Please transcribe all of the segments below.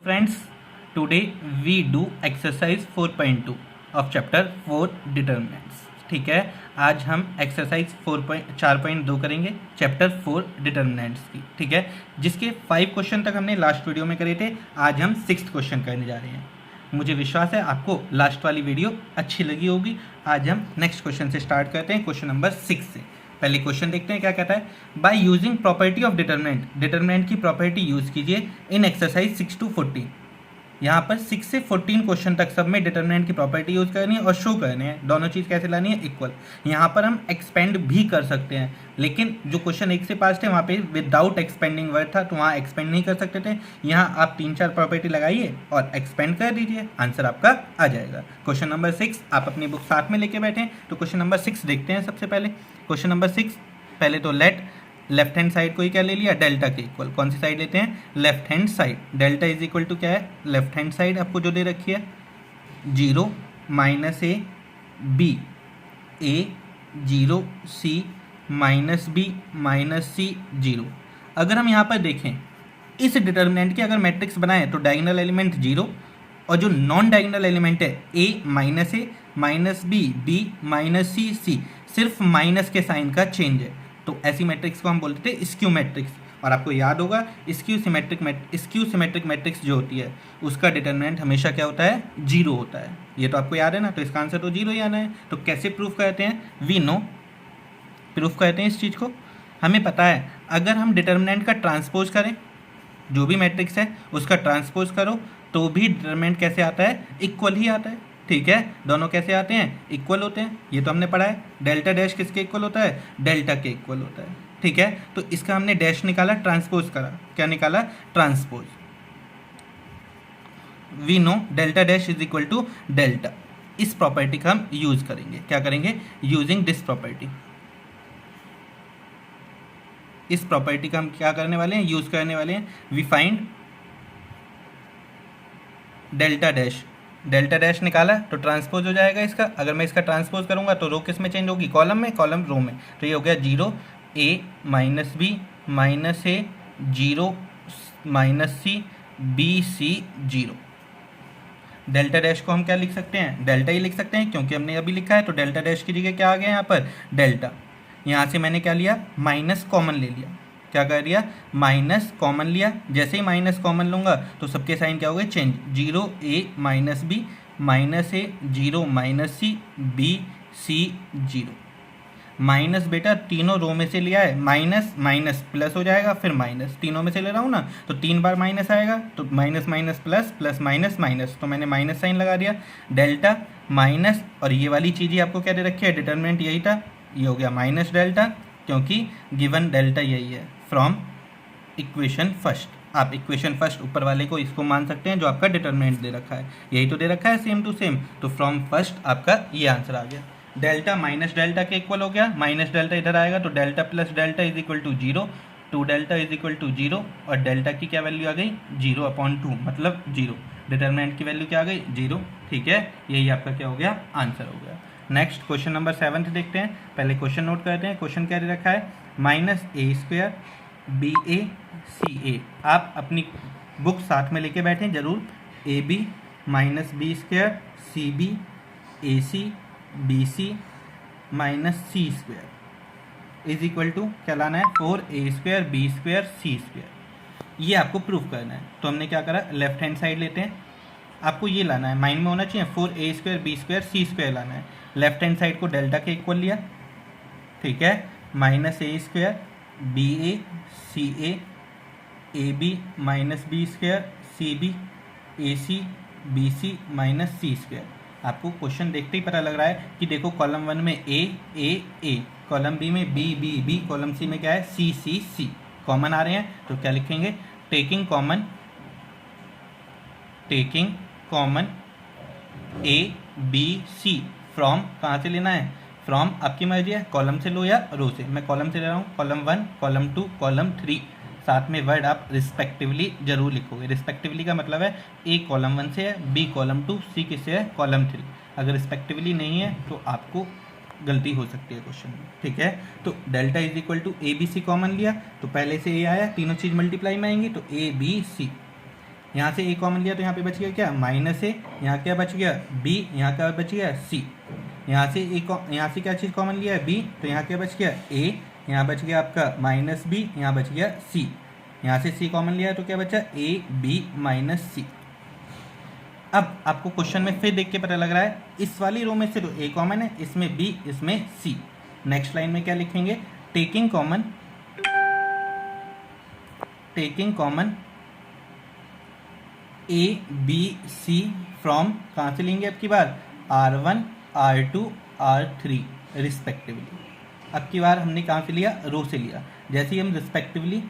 Friends, today we do exercise 4.2 of chapter 4 determinants. ठीक है, आज हम एक्सरसाइज 4.2 करेंगे चैप्टर 4 डिटर्मिनेंट्स की. ठीक है, जिसके 5 क्वेश्चन तक हमने लास्ट वीडियो में करे थे. आज हम 6th क्वेश्चन करने जा रहे हैं. मुझे विश्वास है आपको लास्ट वाली वीडियो अच्छी लगी होगी. आज हम नेक्स्ट क्वेश्चन से स्टार्ट करते हैं, क्वेश्चन नंबर 6 से. पहले क्वेश्चन देखते हैं क्या कहता है. By using property of determinant, determinant की प्रॉपर्टी यूज कीजिए इन एक्सरसाइज 6 to 14. यहाँ पर 6 से 14 क्वेश्चन तक सब में डिटर्मिनेंट की प्रॉपर्टी यूज करनी है और शो करनी है. दोनों चीज़ कैसे लानी है, इक्वल. यहाँ पर हम एक्सपेंड भी कर सकते हैं, लेकिन जो क्वेश्चन 1 से 5 थे वहाँ पे विदाउट एक्सपेंडिंग वर्ड था, तो वहाँ एक्सपेंड नहीं कर सकते थे. यहाँ आप 3-4 प्रॉपर्टी लगाइए और एक्सपेंड कर दीजिए, आंसर आपका आ जाएगा. क्वेश्चन नंबर 6 आप अपनी बुक साथ में लेके बैठे. तो क्वेश्चन नंबर 6 देखते हैं. सबसे पहले क्वेश्चन नंबर 6, पहले तो लेफ्ट हैंड साइड को ही क्या ले लिया, डेल्टा के इक्वल. कौन सी साइड लेते हैं, left hand side. Delta is equal to क्या है, लेफ्ट हैंड साइड आपको जो दे रखी है 0 -a b, a 0 c -b -c 0. अगर हम यहाँ पर देखें इस डिटर्मिनेंट के अगर मैट्रिक्स बनाएं तो डायगोनल एलिमेंट 0 और जो नॉन डायगोनल एलिमेंट है a -b b -c c, सिर्फ माइनस के साइन का चेंज है. तो ऐसी मैट्रिक्स को हम बोलते थे स्क्यू मैट्रिक्स. और आपको याद होगा स्क्यू सिमेट्रिक मैट्रिक्स जो होती है उसका डिटर्मिनेंट हमेशा क्या होता है, 0 होता है. ये तो आपको याद है ना, तो इसका आंसर तो 0 ही आना है. तो कैसे प्रूफ करते हैं, वी नो प्रूफ करते हैं इस चीज़ को. हमें पता है अगर हम डिटर्मिनेंट का ट्रांसपोज करें, जो भी मैट्रिक्स है उसका ट्रांसपोज करो तो भी डिटर्मिनेंट कैसे आता है, इक्वल ही आता है. ठीक है, दोनों कैसे आते हैं, इक्वल होते हैं. ये तो हमने पढ़ा है. डेल्टा डैश किसके इक्वल होता है, डेल्टा के इक्वल होता है. ठीक है, तो इसका हमने डैश निकाला, ट्रांसपोज करा. क्या निकाला, transpose. We know delta dash is equal to delta. इस प्रॉपर्टी का हम यूज करेंगे. क्या करेंगे, यूजिंग दिस प्रॉपर्टी. इस प्रॉपर्टी का हम क्या करने वाले हैं, यूज करने वाले हैं. We find delta dash. Delta dash निकाला तो ट्रांसपोज हो जाएगा इसका. अगर मैं इसका ट्रांसपोज करूंगा तो रो किस में चेंज होगी, कॉलम में, कॉलम रो में. तो ये हो गया 0 a -b -a 0 -c b c 0. Delta dash को हम क्या लिख सकते हैं, डेल्टा ही लिख सकते हैं क्योंकि हमने अभी लिखा है. तो डेल्टा डैश की जगह क्या आ गया यहाँ पर, डेल्टा. यहाँ से मैंने क्या लिया, माइनस कॉमन ले लिया. क्या कर दिया, माइनस कॉमन लिया. जैसे ही माइनस कॉमन लूँगा तो सबके साइन क्या हो गए, change. 0 a -b -a 0 -c b c 0. Minus बेटा तीनों रो में से लिया है, माइनस माइनस प्लस हो जाएगा, फिर माइनस. तीनों में से ले रहा हूँ ना, तो 3 बार माइनस आएगा. तो minus minus plus plus minus minus, तो मैंने माइनस साइन लगा दिया. डेल्टा माइनस, और ये वाली चीज़ ही आपको क्या दे रखी है, डिटर्मिनेंट यही था. ये हो गया माइनस डेल्टा क्योंकि गिवन डेल्टा यही है फ्रॉम इक्वेशन फर्स्ट. आप इक्वेशन फर्स्ट ऊपर वाले को इसको मान सकते हैं जो आपका डिटर्मिनेंट दे रखा है, यही तो दे रखा है सेम टू सेम. तो फ्रॉम फर्स्ट आपका ये आंसर आ गया. डेल्टा माइनस डेल्टा के इक्वल हो गया. माइनस डेल्टा इधर आएगा तो delta plus delta is equal to 0. 2 delta is equal to 0 और डेल्टा की क्या वैल्यू आ गई, 0/2 मतलब 0. डिटर्मिनेंट की वैल्यू क्या आ गई, 0. ठीक है, यही आपका क्या हो गया, आंसर हो गया. नेक्स्ट क्वेश्चन नंबर 7 देखते हैं. पहले क्वेश्चन नोट करते हैं. क्वेश्चन क्या दे रखा है, -a² ba ca. आप अपनी बुक साथ में लेके बैठें जरूर. ab -b² cb ac bc -c² is equal to क्या लाना है, 4a² b² c². ये आपको प्रूफ करना है. तो हमने क्या करा, लेफ्ट हैंड साइड लेते हैं. आपको ये लाना है, माइंड में होना चाहिए, 4a² b² c² लाना है. लेफ्ट हैंड साइड को डेल्टा के इक्वल लिया. ठीक है, -a² ba ca ab -b² cb ac bc -c². आपको क्वेश्चन देखते ही पता लग रहा है कि देखो कॉलम 1 में a, कॉलम बी में b, b, कॉलम सी में क्या है, c, c, c. कॉमन आ रहे हैं तो क्या लिखेंगे, taking common a b c from, कहाँ से लेना है, फ्रॉम आपकी मर्जी है, कॉलम से लो या रो से. मैं कॉलम से ले रहा हूँ. Column 1, column 2, column 3. साथ में वर्ड आप रिस्पेक्टिवली जरूर लिखोगे. रिस्पेक्टिवली का मतलब है ए कॉलम 1 से है, बी कॉलम 2, सी किससे है, कॉलम 3. अगर रिस्पेक्टिवली नहीं है तो आपको गलती हो सकती है क्वेश्चन में. ठीक है, तो delta is equal to A B C common लिया तो पहले से ए आया, तीनों चीज़ मल्टीप्लाई में आएंगी तो ए बी सी. यहाँ से ए कॉमन लिया तो यहाँ पे बच गया क्या, माइनस ए, यहाँ क्या बच गया बी, यहाँ क्या बच गया सी। यहाँ से यहाँ से क्या चीज़ कॉमन लिया है बी, तो यहाँ क्या बच गया ए, यहाँ बच गया आपका माइनस बी, यहाँ बच गया सी। यहाँ से सी कॉमन लिया है तो क्या बचा ए बी माइनस सी। अब आपको क्वेश्चन में फिर देख के पता लग रहा है इस वाली रो में से तो ए कॉमन है, इसमें बी, इसमें सी। नेक्स्ट लाइन में क्या लिखेंगे, taking common A B C from, कहाँ से लेंगे अब की बार, R1 R2 R3 रिस्पेक्टिवली। अब की बार हमने कहाँ से लिया, रो से लिया। जैसे ही हम रिस्पेक्टिवली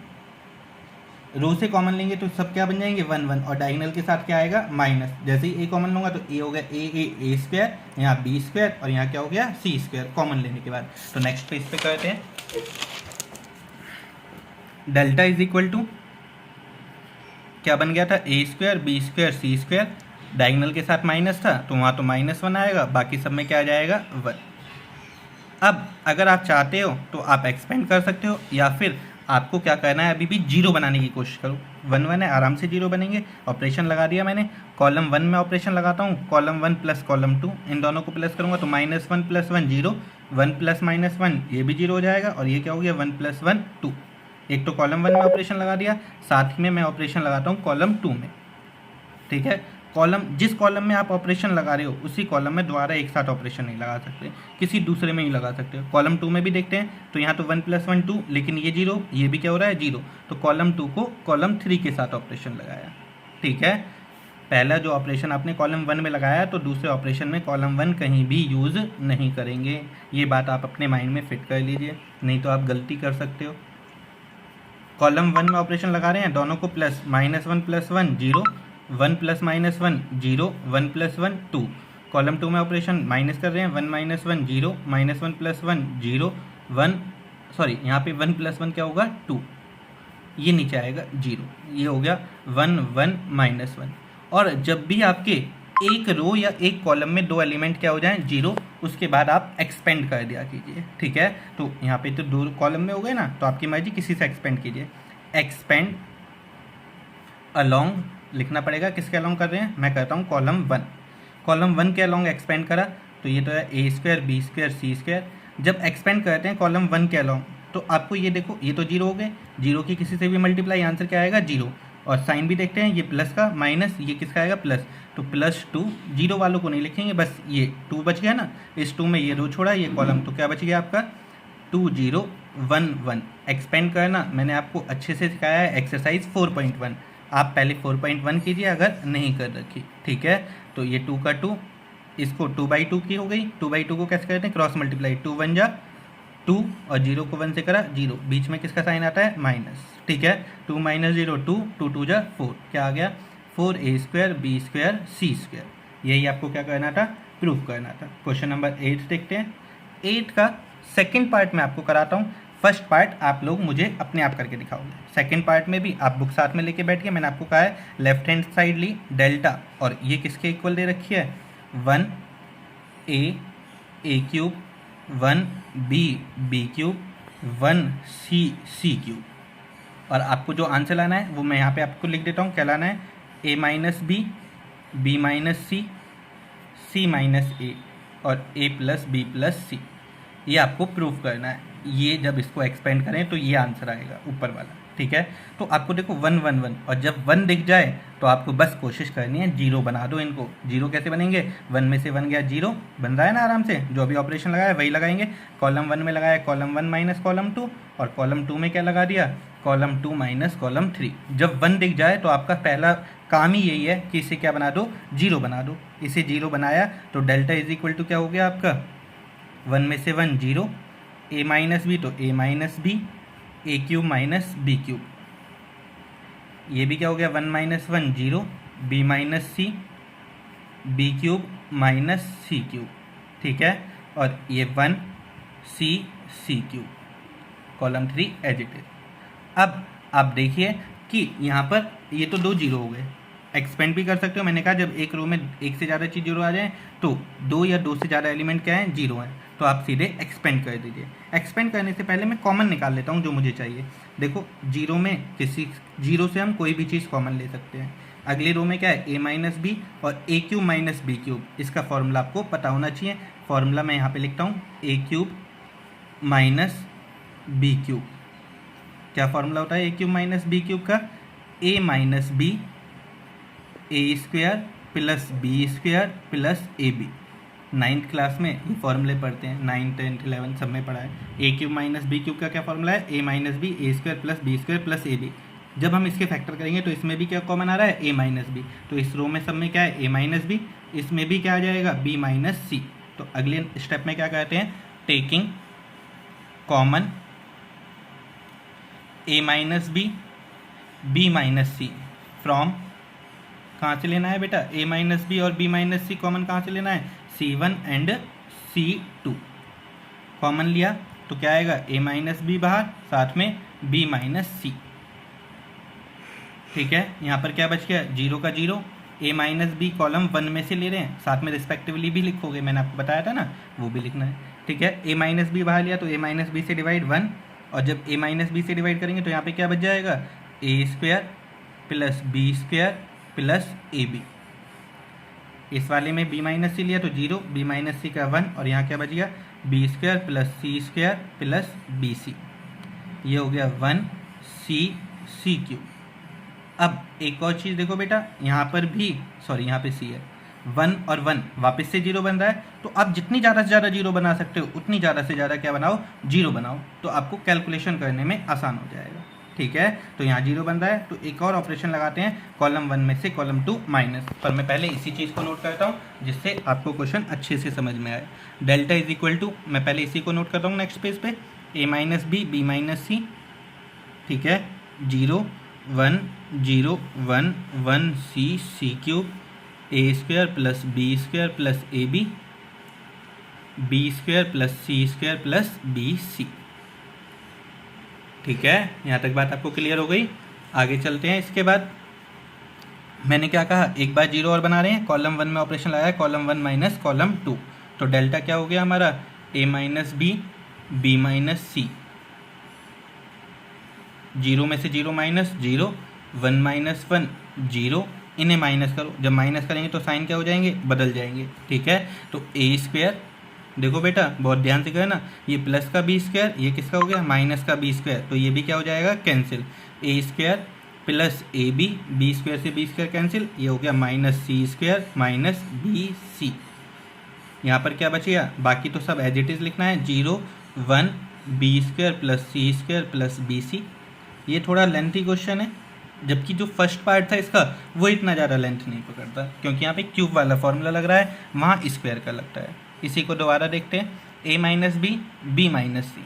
रो से कॉमन लेंगे तो सब क्या बन जाएंगे 1 1, और डायगोनल के साथ क्या आएगा माइनस। जैसे ही ए कॉमन लूँगा तो ए हो गया ए स्क्वायर, यहाँ बी स्क्वायर, और यहाँ क्या हो गया सी स्क्वायर कॉमन लेने के बाद। तो नेक्स्ट पेज पे करते हैं, डेल्टा इज इक्वल टू क्या बन गया था, ए square B square C square, diagonal के साथ माइनस था तो वहाँ तो -1 आएगा, बाकी सब में क्या आ जाएगा 1। अब अगर आप चाहते हो तो आप एक्सपेंड कर सकते हो, या फिर आपको क्या करना है, अभी भी जीरो बनाने की कोशिश करो। 1 1 है, आराम से जीरो बनेंगे। ऑपरेशन लगा दिया मैंने, कॉलम 1 में ऑपरेशन लगाता हूँ, कॉलम 1 प्लस कॉलम 2, इन दोनों को प्लस करूँगा तो -1 + 1 0, 1 + -1 ये भी जीरो हो जाएगा, और ये क्या हो गया 1 + 1 2। एक तो कॉलम 1 में ऑपरेशन लगा दिया, साथ में मैं ऑपरेशन लगाता हूँ कॉलम 2 में। ठीक है, कॉलम जिस कॉलम में आप ऑपरेशन लगा रहे हो उसी कॉलम में दोबारा एक साथ ऑपरेशन नहीं लगा सकते, किसी दूसरे में ही लगा सकते हो। कॉलम 2 में भी देखते हैं तो यहाँ तो 1 + 1 2, लेकिन ये जीरो, ये भी क्या हो रहा है जीरो, तो कॉलम 2 को कॉलम 3 के साथ ऑपरेशन लगाया। ठीक है, पहला जो ऑपरेशन आपने कॉलम 1 में लगाया तो दूसरे ऑपरेशन में कॉलम 1 कहीं भी यूज़ नहीं करेंगे। ये बात आप अपने माइंड में फिट कर लीजिए, नहीं तो आप गलती कर सकते हो। कॉलम 1 में ऑपरेशन लगा रहे हैं, दोनों को प्लस, -1 + 1 0, 1 + -1 0, 1 + 1 2। कॉलम 2 में ऑपरेशन माइनस कर रहे हैं, 1 - 1 0, -1 + 1 0, 1 सॉरी यहाँ पे 1 + 1 क्या होगा 2, ये नीचे आएगा 0, ये हो गया 1 1 -1। और जब भी आपके एक रो या एक कॉलम में दो एलिमेंट क्या हो जाएं जीरो, उसके बाद आप एक्सपेंड कर दिया कीजिए। ठीक है, तो यहाँ पे तो दो कॉलम में हो गए ना, तो आपकी मर्जी किसी से एक्सपेंड कीजिए। एक्सपेंड अलोंग लिखना पड़ेगा, किसके अलोंग कर रहे हैं, मैं कहता हूँ कॉलम 1। कॉलम 1 के अलोंग एक्सपेंड करा तो ये तो है ए square B square C square. जब एक्सपेंड करते हैं कॉलम 1 के अलोंग तो आपको ये देखो, ये तो जीरो हो गए, जीरो की किसी से भी मल्टीप्लाई, आंसर क्या आएगा जीरो। और साइन भी देखते हैं, ये प्लस का माइनस, ये किसका आएगा प्लस, तो +2। जीरो वालों को नहीं लिखेंगे, बस ये 2 बच गया ना, इस 2 में ये रो छोड़ा, ये कॉलम, तो क्या बच गया आपका 2 0 1 1। एक्सपेंड करना मैंने आपको अच्छे से सिखाया है, एक्सरसाइज 4.1। आप पहले 4.1 कीजिए अगर नहीं कर रखी। ठीक है, तो ये 2 का 2, इसको 2/2 की हो गई। 2/2 को कैसे करते हैं, क्रॉस मल्टीप्लाई, 2 1 जा 2, और 0 को 1 से करा 0, बीच में किसका साइन आता है माइनस। ठीक है, 2 - 0 2, 2 2 जा 4, क्या आ गया 4a² b² c²। यही आपको क्या करना था, प्रूफ करना था। क्वेश्चन नंबर 8 देखते हैं। 8 का सेकंड पार्ट मैं आपको कराता हूँ, फर्स्ट पार्ट आप लोग मुझे अपने आप करके दिखाओगे। सेकंड पार्ट में भी आप बुक साथ में लेके बैठिए। मैंने आपको कहा है लेफ्ट हैंड साइड ली डेल्टा, और ये किसके इक्वल दे रखी है 1a³ 1b³ 1c³ और आपको जो आंसर लाना है वो मैं यहाँ पे आपको लिख देता हूँ। क्या लाना है, a - b b - c c - a और a + b + c। ये आपको प्रूफ करना है। ये जब इसको एक्सपेंड करें तो ये आंसर आएगा ऊपर वाला। ठीक है, तो आपको देखो 1 1 1, और जब 1 दिख जाए तो आपको बस कोशिश करनी है जीरो बना दो इनको। जीरो कैसे बनेंगे, 1 में से 1 गया जीरो, बन रहा है ना आराम से, जो अभी ऑपरेशन लगाया वही लगाएंगे। कॉलम 1 में लगाया कॉलम 1 माइनस कॉलम 2, और कॉलम 2 में क्या लगा दिया कॉलम 2 माइनस कॉलम 3। जब 1 दिख जाए तो आपका पहला काम ही यही है कि इसे क्या बना दो, जीरो बना दो। इसे जीरो बनाया तो डेल्टा इज इक्वल टू क्या हो गया आपका 1 में से 1 जीरो, a - b तो a - b, a³ - b³। ये भी क्या हो गया 1 - 1 0, b - c b³ - c³। ठीक है, और ये 1 c c³ कॉलम 3 एज इट इज। अब आप देखिए कि यहाँ पर ये तो 2 जीरो हो गए। एक्सपेंड भी कर सकते हो, मैंने कहा जब एक रो में एक से ज़्यादा चीज़ जीरो आ जाए तो 2 या 2 से ज़्यादा एलिमेंट क्या हैं जीरो हैं, तो आप सीधे एक्सपेंड कर दीजिए। एक्सपेंड करने से पहले मैं कॉमन निकाल लेता हूँ जो मुझे चाहिए। देखो जीरो में किसी जीरो से हम कोई भी चीज़ कॉमन ले सकते हैं। अगली रो में क्या है, ए माइनस बी और ए क्यूब माइनस बी क्यूब, इसका फॉर्मूला आपको पता होना चाहिए। फॉर्मूला मैं यहाँ पे लिखता हूँ, A cube minus B cube. क्या फॉर्मूला होता है A cube minus B cube का, A minus B A square plus B square plus A B. 9th class में ये फॉर्मूले पढ़ते हैं, 9, 10, 11 सब में पढ़ा है। A cube minus B cube का क्या फॉर्मूला है, A minus B A square plus B square plus A B. जब हम इसके फैक्टर करेंगे तो इसमें भी क्या कॉमन आ रहा है, ए माइनस बी। तो इस रो में सब में क्या है, ए माइनस बी, इसमें भी क्या आ जाएगा, बी माइनस सी। तो अगले स्टेप में क्या कहते हैं, taking common A minus B minus C from, कहाँ से लेना है बेटा, ए माइनस बी और बी माइनस सी कॉमन कहाँ से लेना है, C1 एंड C2 कॉमन लिया तो क्या आएगा, ए माइनस बी बाहर, साथ में बी माइनस सी। ठीक है, यहाँ पर क्या बच गया, 0 का 0, ए माइनस बी कॉलम 1 में से ले रहे हैं, साथ में रिस्पेक्टिवली भी लिखोगे, मैंने आपको बताया था ना, वो भी लिखना है। ठीक है, ए माइनस बी बाहर लिया तो ए माइनस बी से डिवाइड 1, और जब ए माइनस बी से डिवाइड करेंगे तो यहाँ पे क्या बच जाएगा, A square plus B square plus A B. इस वाले में बी माइनस सी लिया तो 0, बी माइनस सी का 1, और यहाँ क्या बच गया, B square plus C square plus B सी। ये हो गया 1 सी क्यूब। अब एक और चीज़ देखो बेटा, यहाँ पर भी सॉरी यहाँ पे सी है, 1 और 1 वापस से 0 बन रहा है, तो आप जितनी ज़्यादा से ज़्यादा 0 बना सकते हो उतनी ज़्यादा से ज़्यादा क्या बनाओ, 0 बनाओ, तो आपको कैलकुलेशन करने में आसान हो जाएगा। ठीक है, तो यहाँ 0 बन रहा है, तो एक और ऑपरेशन लगाते हैं कॉलम 1 में से कॉलम 2 माइनस। पर मैं पहले इसी चीज़ को नोट करता हूँ जिससे आपको क्वेश्चन अच्छे से समझ में आए। डेल्टा इज इक्वल टू, मैं पहले इसी को नोट करता हूँ नेक्स्ट पेज पे, A minus B minus C. ठीक है, 0 1 0 1 1 C cube, A square plus B square plus A B square plus C square plus B C. ठीक है, यहाँ तक बात आपको क्लियर हो गई। आगे चलते हैं। इसके बाद मैंने क्या कहा, एक बार 0 और बना रहे हैं, कॉलम 1 में ऑपरेशन लगाया, कॉलम 1 माइनस कॉलम 2, तो डेल्टा क्या हो गया हमारा, ए माइनस बी माइनस सी। 0 में से 0 माइनस 0, 1 माइनस 1 0, इन्हें माइनस करो, जब माइनस करेंगे तो साइन क्या हो जाएंगे, बदल जाएंगे। ठीक है, तो ए स्क्वायर, देखो बेटा बहुत ध्यान से करें ना, ये प्लस का बी स्क्वायर, ये किसका हो गया, माइनस का बी स्क्वायर, तो ये भी क्या हो जाएगा, cancel. A square plus A B square से बी स्क्वायर कैंसिल, ये हो गया minus C square minus B C. यहाँ पर क्या बचेगा, बाकी तो सब एज इट इज़ लिखना है, 0 1 B square plus C square plus B सी। ये थोड़ा लेंथी क्वेश्चन है, जबकि जो फर्स्ट पार्ट था इसका वो इतना ज़्यादा लेंथ नहीं पकड़ता, क्योंकि यहाँ पे क्यूब वाला फॉर्मूला लग रहा है, वहाँ स्क्वायर का लगता है। इसी को दोबारा देखते हैं, ए माइनस बी माइनस सी।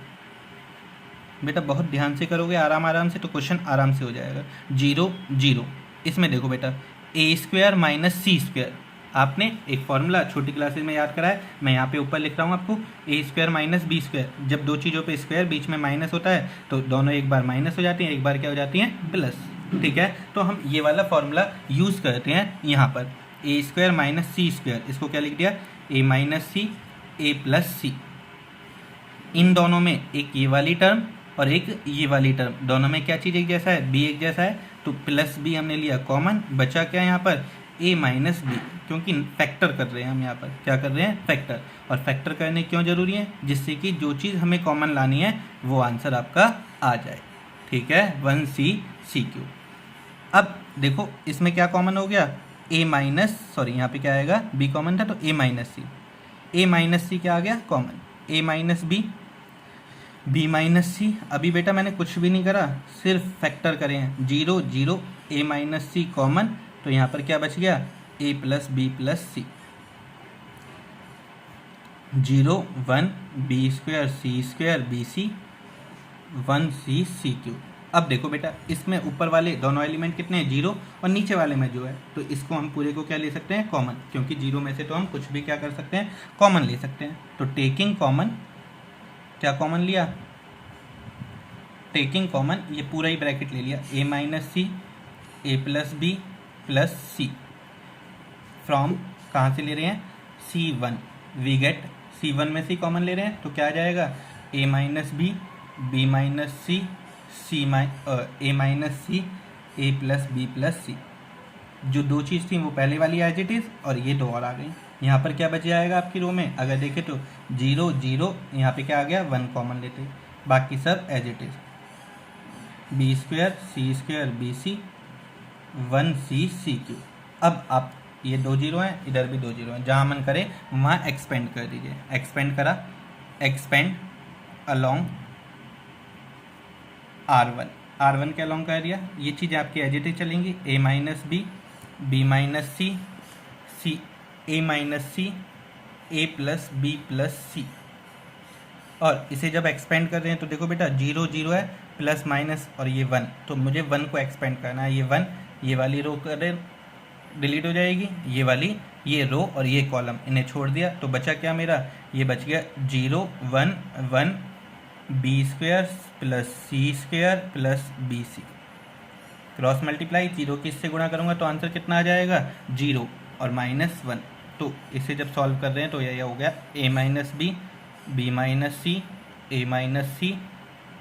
बेटा बहुत ध्यान से करोगे आराम से तो क्वेश्चन आराम से हो जाएगा। 0 0, इसमें देखो बेटा ए स्क्वायर माइनस सी स्क्वायर, आपने एक फॉर्मूला छोटी क्लासेज में याद करा है, मैं यहाँ पे ऊपर लिख रहा हूँ आपको, ए स्क्वायर माइनस बी स्क्वायर। जब दो चीज़ों पे स्क्वायर बीच में माइनस होता है तो दोनों एक बार माइनस हो जाती हैं, एक बार क्या हो जाती हैं, प्लस। ठीक है, तो हम ये वाला फॉर्मूला यूज़ करते हैं यहाँ पर, ए स्क्वायर माइनस सी स्क्वायर, इसको क्या लिख दिया, ए माइनस सी ए प्लस सी। इन दोनों में एक ये वाली टर्म और एक ये वाली टर्म, दोनों में क्या चीज़ एक जैसा है, बी एक जैसा है, तो प्लस बी हमने लिया कॉमन, बचा क्या यहाँ पर, ए माइनस बी, क्योंकि फैक्टर कर रहे हैं हम यहाँ पर, क्या कर रहे हैं, फैक्टर। और फैक्टर करने क्यों ज़रूरी है, जिससे कि जो चीज़ हमें कॉमन लानी है वो आंसर आपका आ जाए। ठीक है, 1 सी क्यू। अब देखो इसमें क्या कॉमन हो गया, ए माइनस, सॉरी यहाँ पे क्या आएगा, बी कॉमन था तो A minus C, A minus सी क्या आ गया common, A minus B minus सी। अभी बेटा मैंने कुछ भी नहीं करा, सिर्फ फैक्टर करे हैं, 0 0 ए माइनस सी कॉमन, तो यहाँ पर क्या बच गया, A plus B plus C. 0 1 B square C square B C, 1 C cube. अब देखो बेटा इसमें ऊपर वाले दोनों एलिमेंट कितने हैं, 0, और नीचे वाले में जो है, तो इसको हम पूरे को क्या ले सकते हैं, कॉमन, क्योंकि 0 में से तो हम कुछ भी क्या कर सकते हैं, कॉमन ले सकते हैं। तो टेकिंग कॉमन, क्या कॉमन लिया, टेकिंग कॉमन, ये पूरा ही ब्रैकेट ले लिया, A minus C A plus B plus C, from कहाँ से ले रहे हैं, C1, वी गेट C1 में से कॉमन ले रहे हैं तो क्या आ जाएगा, ए minus B minus C A minus C A plus B plus सी। जो दो चीज़ थी वो पहले वाली एज इट इज़, और ये दो और आ गई। यहाँ पर क्या बच जाएगा आपकी रो में, अगर देखें तो 0 0, यहाँ पे क्या आ गया 1 कॉमन लेते, बाकी सब as it is, B square C square B C 1c C cube. अब आप ये 2 जीरो हैं, इधर भी 2 जीरो हैं, जहाँ मन करे वहाँ एक्सपेंड कर दीजिए। एक्सपेंड करा, एक्सपेंड अलोंग R1 के अलोंग कर दिया। ये चीज़ें आपकी एज इट इज चलेंगी, a minus B, B minus C, C a minus C, a plus B plus C. और इसे जब एक्सपेंड कर रहे हैं तो देखो बेटा 0 0 है, प्लस माइनस और ये 1, तो मुझे 1 को एक्सपेंड करना है। ये 1, ये वाली रो कर डिलीट हो जाएगी, ये वाली, ये रो और ये कॉलम, इन्हें छोड़ दिया तो बचा क्या मेरा, ये बच गया 0 1 1 B square plus C square plus B C. Cross multiply, 0 की इससे गुणा करूँगा तो आंसर कितना आ जाएगा 0 और माइनस 1। तो इसे जब सॉल्व कर रहे हैं तो यह हो गया a minus B, B minus C, A minus C,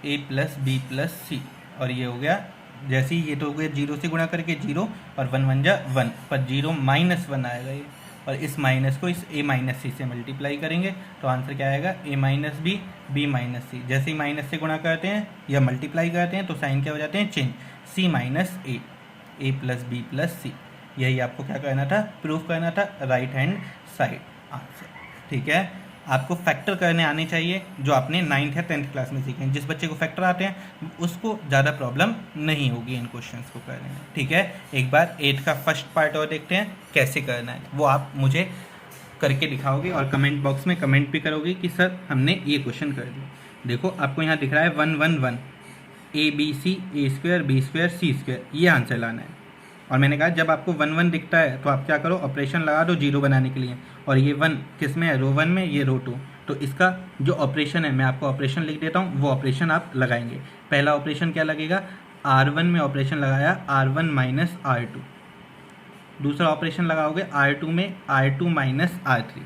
A plus B plus C. और ये हो गया, जैसे ही ये तो हो गया 0 से गुणा करके 0 और 1 1 जा 1, पर 0 माइनस 1 आएगा ये, और इस माइनस को इस a माइनस सी से मल्टीप्लाई करेंगे तो आंसर क्या आएगा a minus B, B minus C. जैसे ही माइनस से गुणा करते हैं या मल्टीप्लाई करते हैं तो साइन क्या हो जाते हैं चेंज, c माइनस ए प्लस बी प्लस सी। यही आपको क्या करना था, प्रूफ करना था, राइट हैंड साइड आंसर। ठीक है, आपको फैक्टर करने आने चाहिए, जो आपने 9th या 10th क्लास में सीखे हैं। जिस बच्चे को फैक्टर आते हैं उसको ज़्यादा प्रॉब्लम नहीं होगी इन क्वेश्चंस को करने में। ठीक है, एक बार 8 का फर्स्ट पार्ट और देखते हैं कैसे करना है, वो आप मुझे करके दिखाओगे और कमेंट बॉक्स में कमेंट भी करोगे कि सर हमने ये क्वेश्चन कर दिया। देखो आपको यहाँ दिख रहा है 1 1 1, A B C, A square B square C square, ये आंसर लाना है। और मैंने कहा जब आपको 1 1 दिखता है तो आप क्या करो, ऑपरेशन लगा दो 0 बनाने के लिए, और ये 1 किस में है, रो 1 में, ये रो 2, तो इसका जो ऑपरेशन है मैं आपको ऑपरेशन लिख देता हूँ, वो ऑपरेशन आप लगाएंगे। पहला ऑपरेशन क्या लगेगा, R1 में ऑपरेशन लगाया R1 माइनस R2, दूसरा ऑपरेशन लगाओगे R2 में R2 माइनस R3।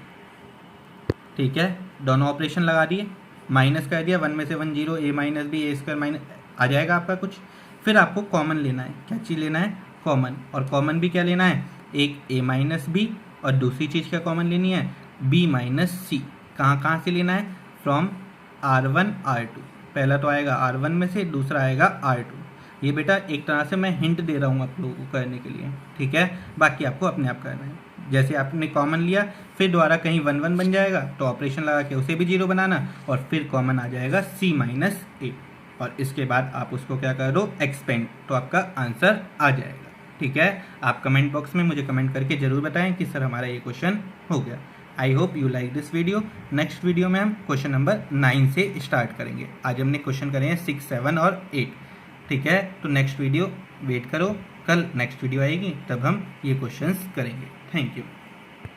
ठीक है, दोनों ऑपरेशन लगा दिए, माइनस कर दिया, 1 में से 1 0, a minus B, A square minus आ जाएगा आपका कुछ। फिर आपको कॉमन लेना है, क्या चीज़ लेना है, कॉमन। और कॉमन भी क्या लेना है, एक a माइनस बी और दूसरी चीज़ क्या कॉमन लेनी है, b माइनस सी। कहाँ से लेना है, फ्रॉम R1 R2। पहला तो आएगा R1 में से, दूसरा आएगा R2। ये बेटा एक तरह से मैं हिंट दे रहा हूँ आप लोगों को करने के लिए। ठीक है, बाकी आपको अपने आप करना है। जैसे आपने कॉमन लिया, फिर दोबारा कहीं 1 1 बन जाएगा तो ऑपरेशन लगा के उसे भी 0 बनाना, और फिर कॉमन आ जाएगा c माइनस ए, और इसके बाद आप उसको क्या कर दो, एक्सपेंड, तो आपका आंसर आ जाएगा। ठीक है, आप कमेंट बॉक्स में मुझे कमेंट करके ज़रूर बताएं कि सर हमारा ये क्वेश्चन हो गया। I hope you like this video. Next video में हम क्वेश्चन नंबर 9 से स्टार्ट करेंगे। आज हमने क्वेश्चन करे हैं 6 7 और 8। ठीक है, तो नेक्स्ट वीडियो वेट करो, कल नेक्स्ट वीडियो आएगी तब हम ये क्वेश्चंस करेंगे। Thank you.